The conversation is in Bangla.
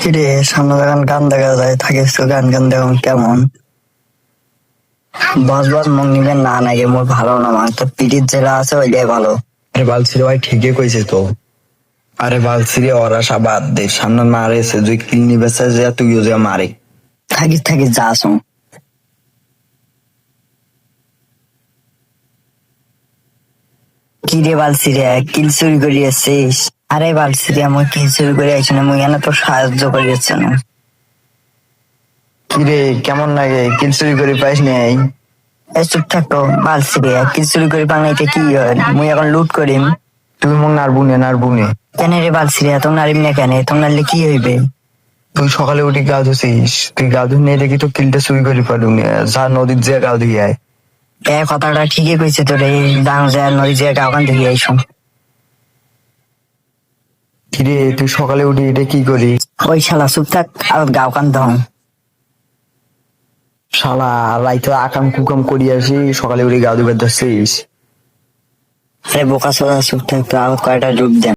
কিরে সামনে যখন গান দেখা যায় থাকিস তো গান গান দেখুন কেমন বস বস মুখ নিবেন না নাকি মোর ভালো না আমার তো পিঠির জেলা আছে ওইটাই ভালো। আরে বালছিরে ভাই ঠিকই কইছে তো। আরে বালছিরে ওরা সব বাদ দে, সামনে মারেছে তুই কিডনি বেচা যে তুইও যে মারে। থাকিস থাকিস যা আসুন। কিরে বালছিরে কিল চুরি করে আসছিস? আরে বালছিরে মই কিল চুরি করে আইছি না, মুই এনে তো সাহায্য করে যাচ্ছে না। কিরে কেমন লাগে কিল চুরি করে পাইস নাই? এই চুপ থাকতো বালছিরে কিল চুরি করে বাংলাইতে কি হয়, মুই এখন লুট করিম। তুই মন নারবুনে কেন রে বালছিরে তোর নারিম না কেন, তোর নারলে কি হইবে? তুই সকালে উঠে গা ধুছিস, তুই গা ধুই নিয়ে দেখি তো কিলটা চুরি করে পারু যা নদীর যে গা ধুই আয়। কথাটা ঠিকই কইছে তোরে, দাম যায় নদী যে গাওখান থেকে আইসো। কিরে তুই সকালে উঠে এটা কি করিস? ওই শালা চুপ থাক আর গাওখান দম। শালা রাইতে আকাম কুকাম করি আসি, সকালে উঠে গা ধুবে ধরছিস। আরে বোকা সোজা চুপ থাক, তো আর কয়টা ডুব দেন।